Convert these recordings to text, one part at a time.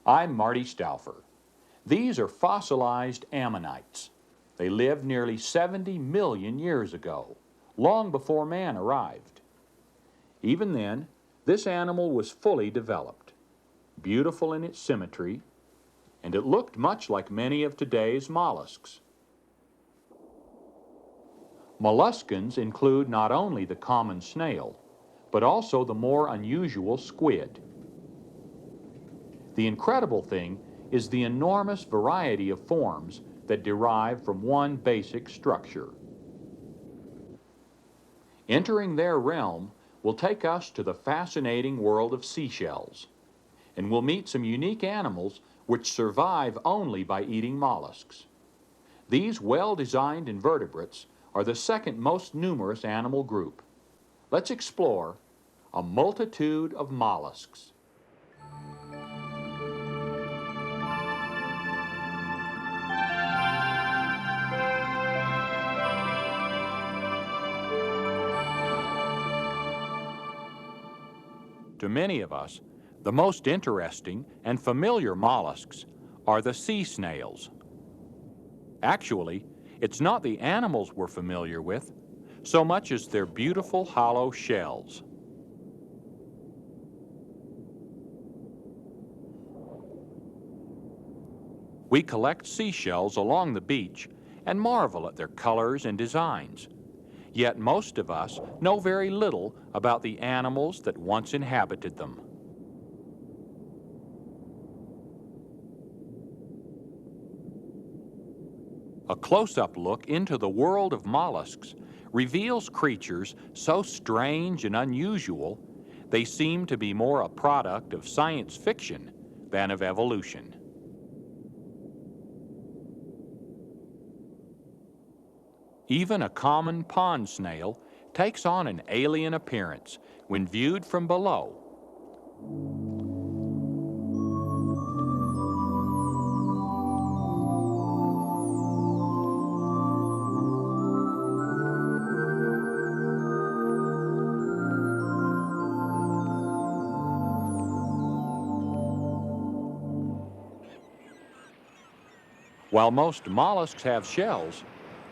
I'm Marty Stouffer. These are fossilized ammonites. They lived nearly 70 million years ago, long before man arrived. Even then, this animal was fully developed, beautiful in its symmetry, and it looked much like many of today's mollusks. Molluscans include not only the common snail, but also the more unusual squid. The incredible thing is the enormous variety of forms that derive from one basic structure. Entering their realm will take us to the fascinating world of seashells, and we'll meet some unique animals which survive only by eating mollusks. These well-designed invertebrates are the second most numerous animal group. Let's explore a multitude of mollusks. To many of us, the most interesting and familiar mollusks are the sea snails. Actually, it's not the animals we're familiar with, so much as their beautiful hollow shells. We collect seashells along the beach and marvel at their colors and designs. Yet most of us know very little about the animals that once inhabited them. A close-up look into the world of mollusks reveals creatures so strange and unusual, they seem to be more a product of science fiction than of evolution. Even a common pond snail takes on an alien appearance when viewed from below. While most mollusks have shells,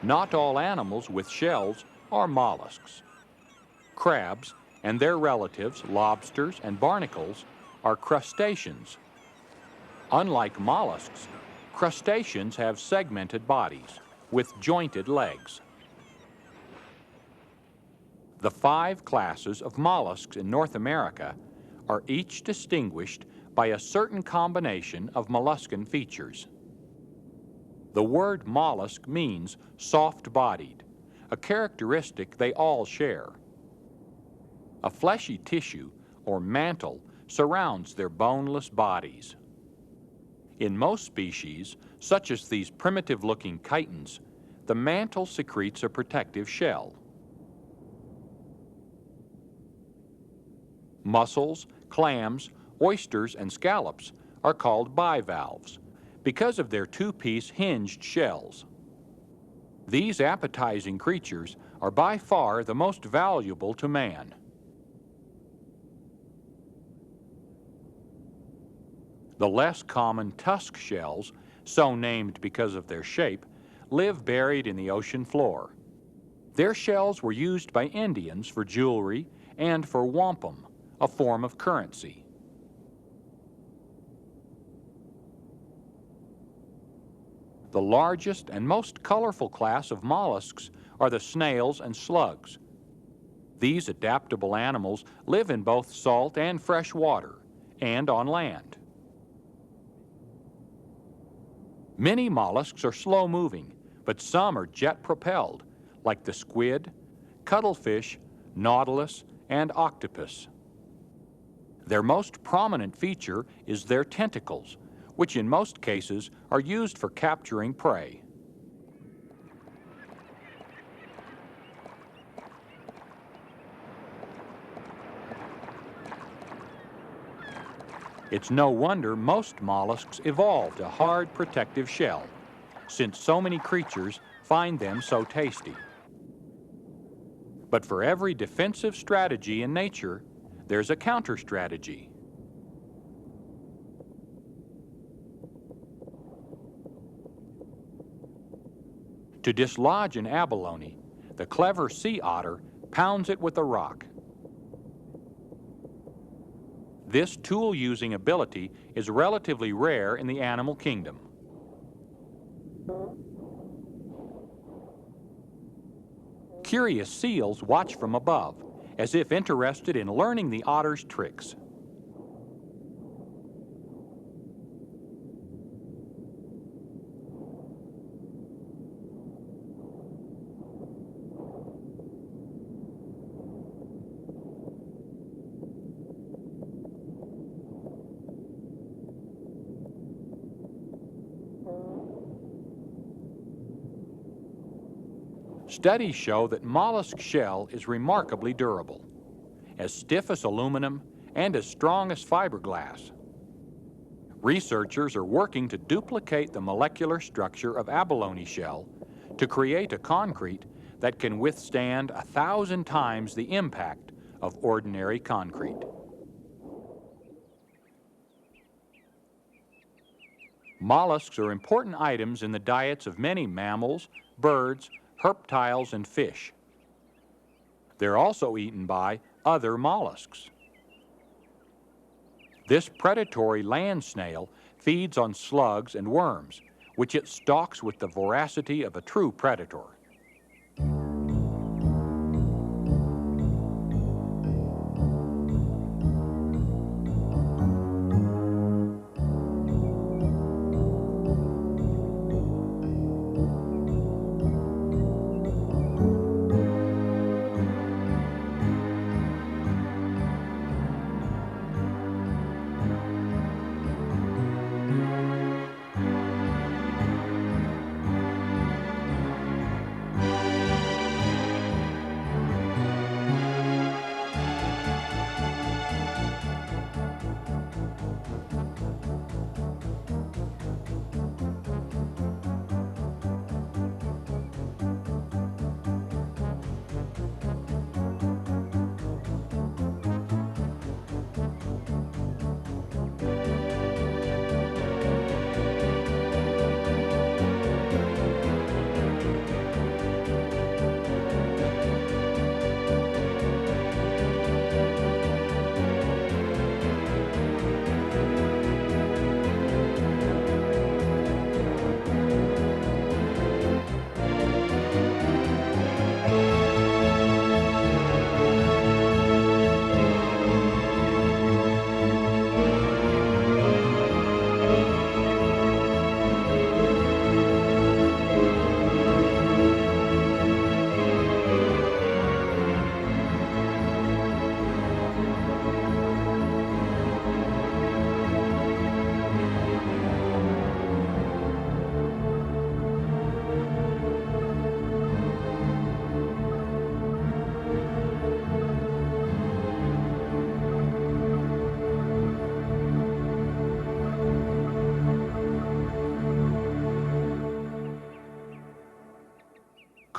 not all animals with shells are mollusks. Crabs and their relatives, lobsters and barnacles, are crustaceans. Unlike mollusks, crustaceans have segmented bodies with jointed legs. The 5 classes of mollusks in North America are each distinguished by a certain combination of molluscan features. The word mollusk means soft-bodied, a characteristic they all share. A fleshy tissue, or mantle, surrounds their boneless bodies. In most species, such as these primitive-looking chitons, the mantle secretes a protective shell. Mussels, clams, oysters, and scallops are called bivalves because of their 2-piece hinged shells. These appetizing creatures are by far the most valuable to man. The less common tusk shells, so named because of their shape, live buried in the ocean floor. Their shells were used by Indians for jewelry and for wampum, a form of currency. The largest and most colorful class of mollusks are the snails and slugs. These adaptable animals live in both salt and fresh water, and on land. Many mollusks are slow-moving, but some are jet-propelled, like the squid, cuttlefish, nautilus, and octopus. Their most prominent feature is their tentacles, which in most cases are used for capturing prey. It's no wonder most mollusks evolved a hard protective shell, since so many creatures find them so tasty. But for every defensive strategy in nature, there's a counter-strategy. To dislodge an abalone, the clever sea otter pounds it with a rock. This tool-using ability is relatively rare in the animal kingdom. Curious seals watch from above, as if interested in learning the otter's tricks. Studies show that mollusk shell is remarkably durable, as stiff as aluminum and as strong as fiberglass. Researchers are working to duplicate the molecular structure of abalone shell to create a concrete that can withstand 1,000 times the impact of ordinary concrete. Mollusks are important items in the diets of many mammals, birds, reptiles, and fish. They're also eaten by other mollusks. This predatory land snail feeds on slugs and worms, which it stalks with the voracity of a true predator.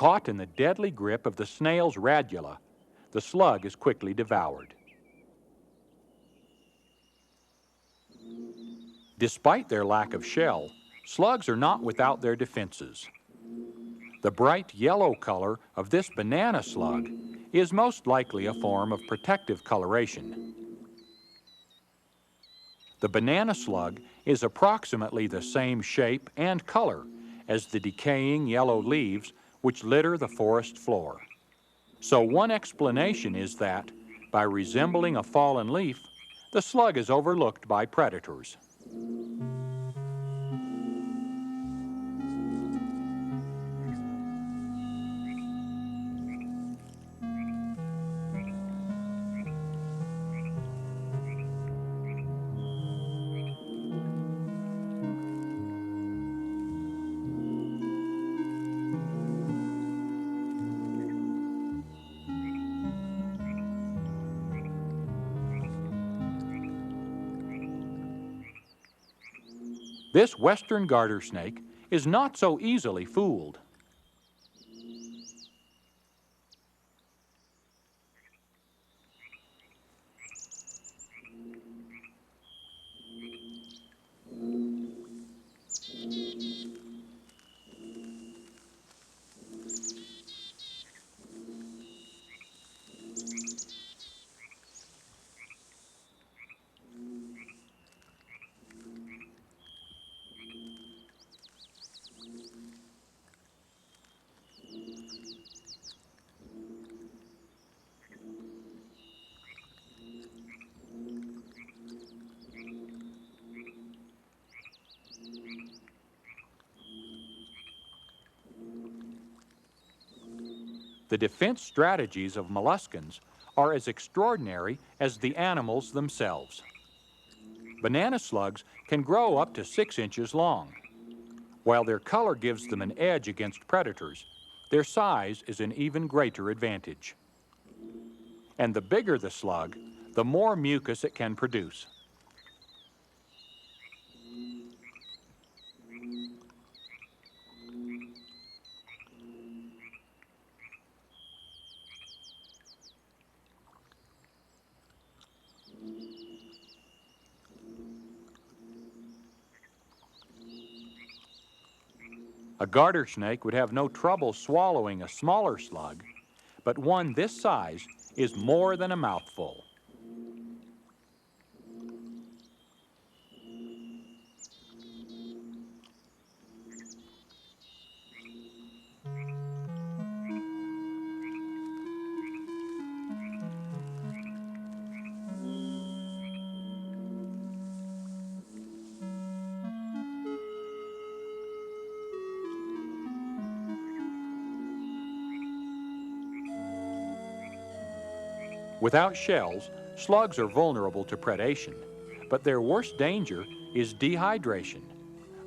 Caught in the deadly grip of the snail's radula, the slug is quickly devoured. Despite their lack of shell, slugs are not without their defenses. The bright yellow color of this banana slug is most likely a form of protective coloration. The banana slug is approximately the same shape and color as the decaying yellow leaves which litter the forest floor. So one explanation is that, by resembling a fallen leaf, the slug is overlooked by predators. This western garter snake is not so easily fooled. The defense strategies of molluscans are as extraordinary as the animals themselves. Banana slugs can grow up to 6 inches long. While their color gives them an edge against predators, their size is an even greater advantage. And the bigger the slug, the more mucus it can produce. A garter snake would have no trouble swallowing a smaller slug, but one this size is more than a mouthful. Without shells, slugs are vulnerable to predation, but their worst danger is dehydration,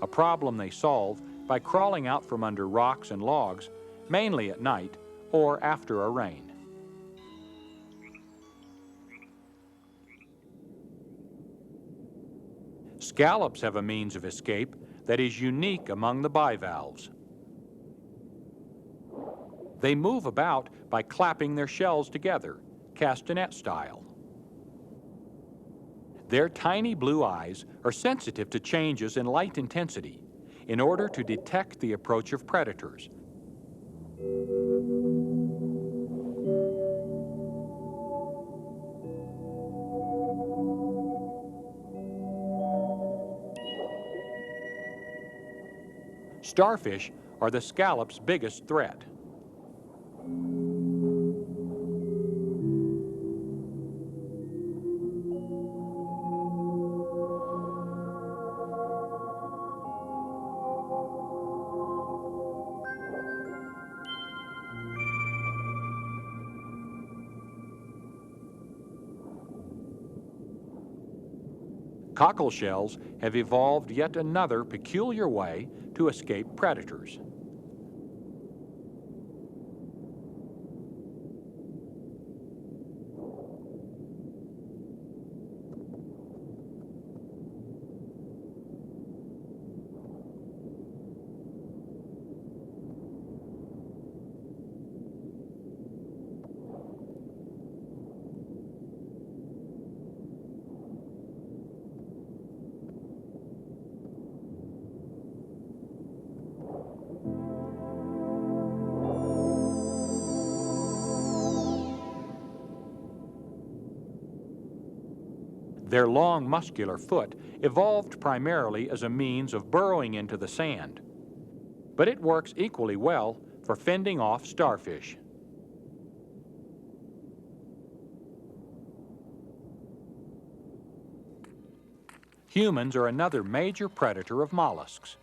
a problem they solve by crawling out from under rocks and logs, mainly at night or after a rain. Scallops have a means of escape that is unique among the bivalves. They move about by clapping their shells together, castanet style. Their tiny blue eyes are sensitive to changes in light intensity in order to detect the approach of predators. Starfish are the scallop's biggest threat. Cockle shells have evolved yet another peculiar way to escape predators. Their long muscular foot evolved primarily as a means of burrowing into the sand, but it works equally well for fending off starfish. Humans are another major predator of mollusks.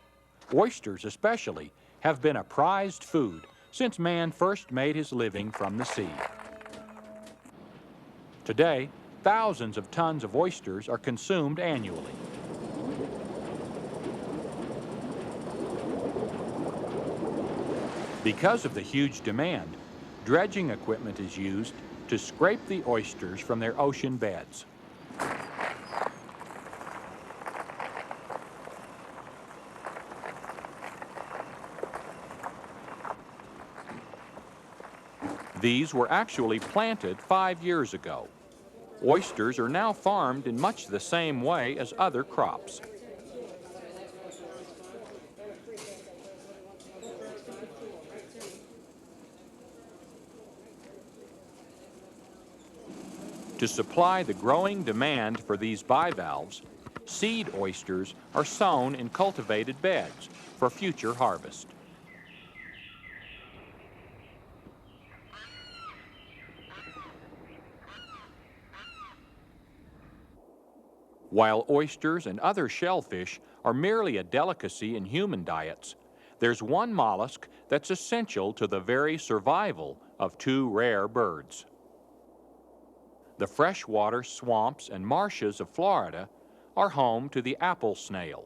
Oysters especially have been a prized food since man first made his living from the sea. Today, thousands of tons of oysters are consumed annually. Because of the huge demand, dredging equipment is used to scrape the oysters from their ocean beds. These were actually planted 5 years ago. Oysters are now farmed in much the same way as other crops. To supply the growing demand for these bivalves, seed oysters are sown in cultivated beds for future harvest. While oysters and other shellfish are merely a delicacy in human diets, there's one mollusk that's essential to the very survival of two rare birds. The freshwater swamps and marshes of Florida are home to the apple snail.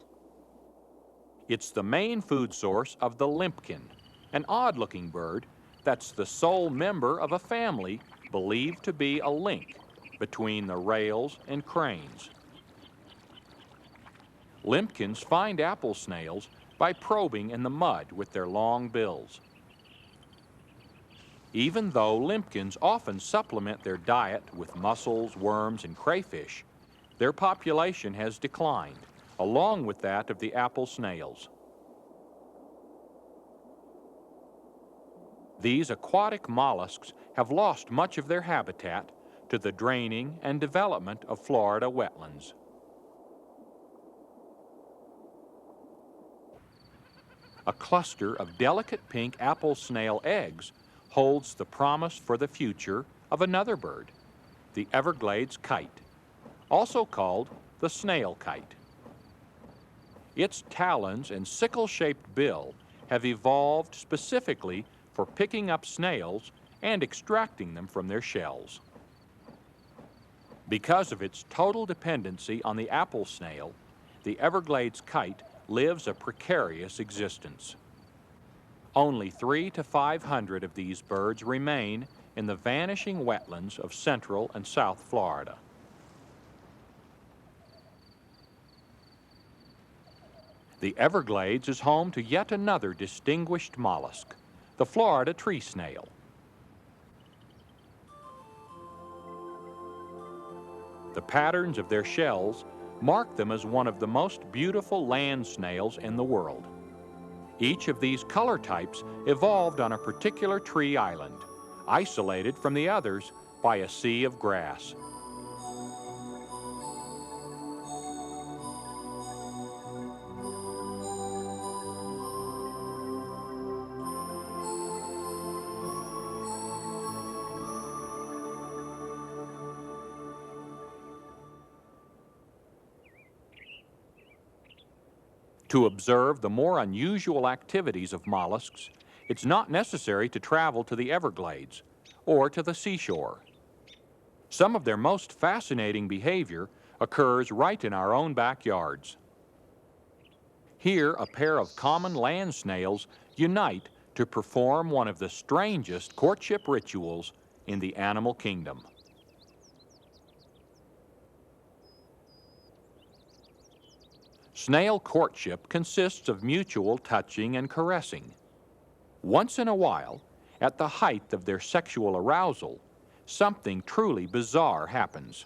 It's the main food source of the limpkin, an odd-looking bird that's the sole member of a family believed to be a link between the rails and cranes. Limpkins find apple snails by probing in the mud with their long bills. Even though limpkins often supplement their diet with mussels, worms, and crayfish, their population has declined, along with that of the apple snails. These aquatic mollusks have lost much of their habitat to the draining and development of Florida wetlands. A cluster of delicate pink apple snail eggs holds the promise for the future of another bird, the Everglades kite, also called the snail kite. Its talons and sickle-shaped bill have evolved specifically for picking up snails and extracting them from their shells. Because of its total dependency on the apple snail, the Everglades kite lives a precarious existence. Only 300 to 500 of these birds remain in the vanishing wetlands of Central and South Florida. The Everglades is home to yet another distinguished mollusk, the Florida tree snail. The patterns of their shells mark them as one of the most beautiful land snails in the world. Each of these color types evolved on a particular tree island, isolated from the others by a sea of grass. To observe the more unusual activities of mollusks, it's not necessary to travel to the Everglades or to the seashore. Some of their most fascinating behavior occurs right in our own backyards. Here, a pair of common land snails unite to perform one of the strangest courtship rituals in the animal kingdom. Snail courtship consists of mutual touching and caressing. Once in a while, at the height of their sexual arousal, something truly bizarre happens.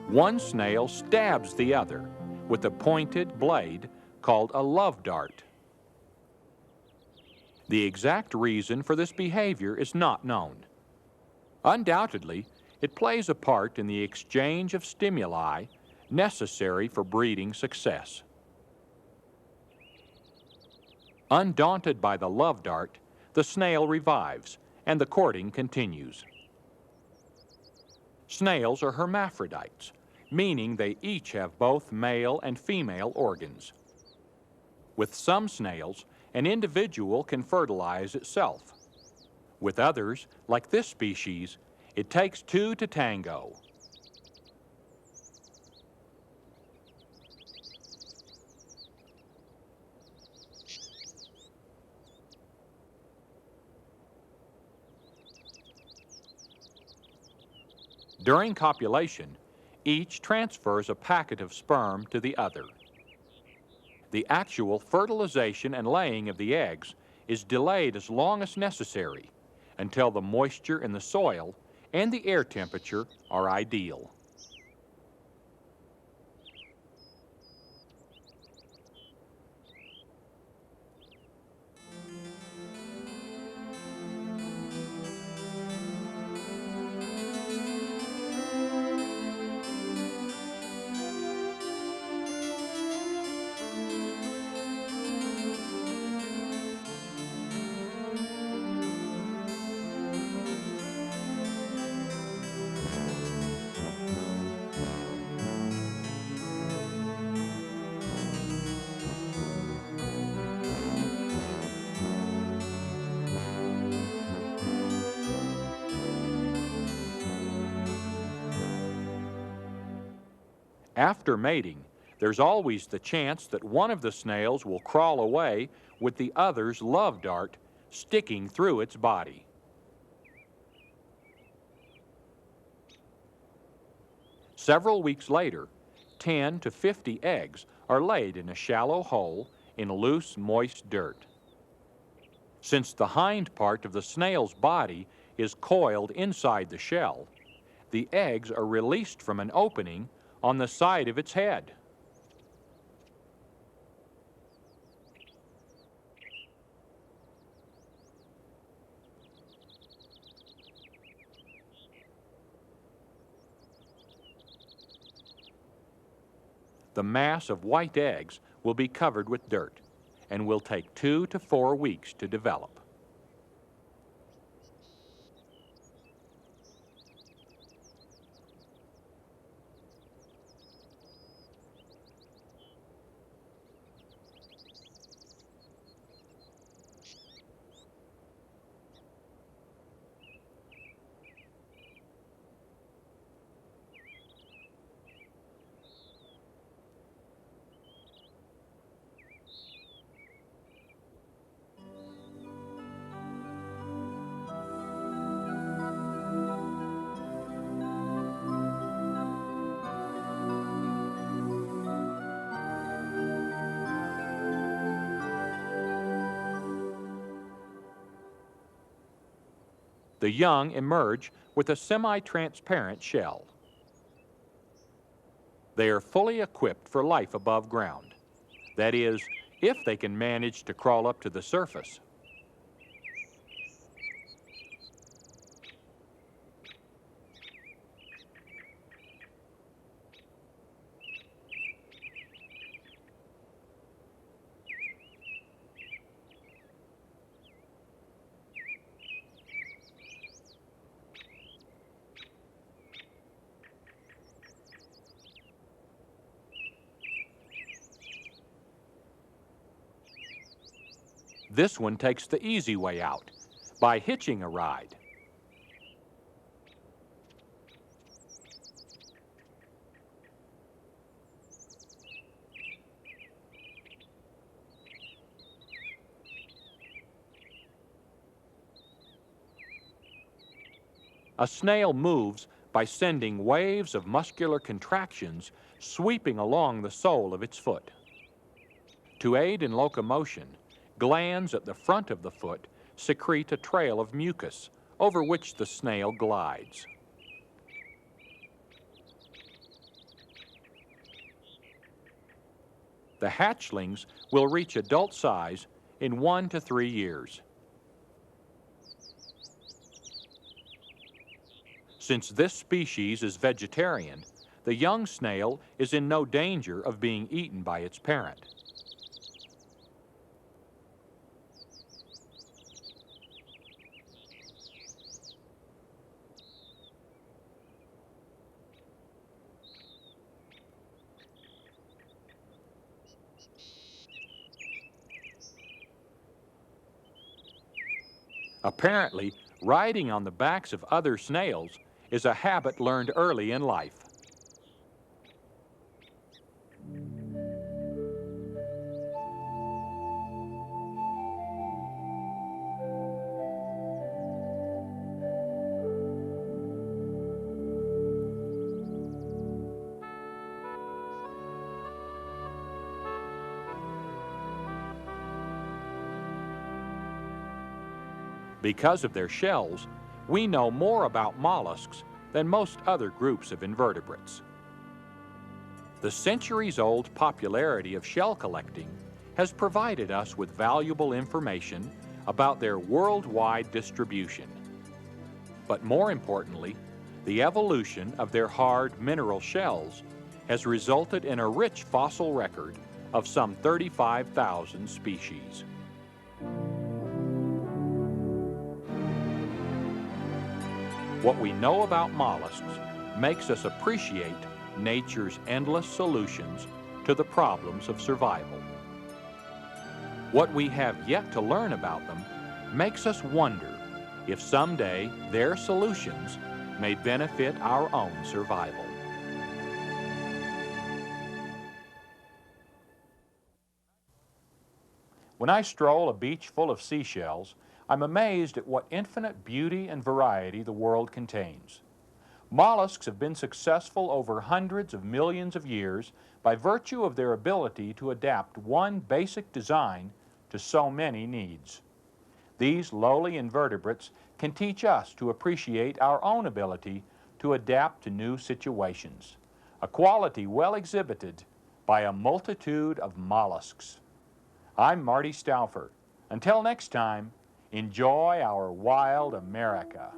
One snail stabs the other with a pointed blade called a love dart. The exact reason for this behavior is not known. Undoubtedly, it plays a part in the exchange of stimuli necessary for breeding success. Undaunted by the love dart, the snail revives, and the courting continues. Snails are hermaphrodites, meaning they each have both male and female organs. With some snails, an individual can fertilize itself. With others, like this species, it takes two to tango. During copulation, each transfers a packet of sperm to the other. The actual fertilization and laying of the eggs is delayed as long as necessary until the moisture in the soil and the air temperature are ideal. After mating, there's always the chance that one of the snails will crawl away with the other's love dart sticking through its body. Several weeks later, 10 to 50 eggs are laid in a shallow hole in loose, moist dirt. Since the hind part of the snail's body is coiled inside the shell, the eggs are released from an opening on the side of its head. The mass of white eggs will be covered with dirt and will take 2 to 4 weeks to develop. The young emerge with a semi-transparent shell. They are fully equipped for life above ground. That is, if they can manage to crawl up to the surface. This one takes the easy way out by hitching a ride. A snail moves by sending waves of muscular contractions sweeping along the sole of its foot. To aid in locomotion, glands at the front of the foot secrete a trail of mucus over which the snail glides. The hatchlings will reach adult size in 1 to 3 years Since this species is vegetarian, the young snail is in no danger of being eaten by its parent. Apparently, riding on the backs of other snails is a habit learned early in life. Because of their shells, we know more about mollusks than most other groups of invertebrates. The centuries-old popularity of shell collecting has provided us with valuable information about their worldwide distribution. But more importantly, the evolution of their hard mineral shells has resulted in a rich fossil record of some 35,000 species. What we know about mollusks makes us appreciate nature's endless solutions to the problems of survival. What we have yet to learn about them makes us wonder if someday their solutions may benefit our own survival. When I stroll a beach full of seashells, I'm amazed at what infinite beauty and variety the world contains. Mollusks have been successful over hundreds of millions of years by virtue of their ability to adapt one basic design to so many needs. These lowly invertebrates can teach us to appreciate our own ability to adapt to new situations, a quality well exhibited by a multitude of mollusks. I'm Marty Stouffer. Until next time, enjoy our wild America.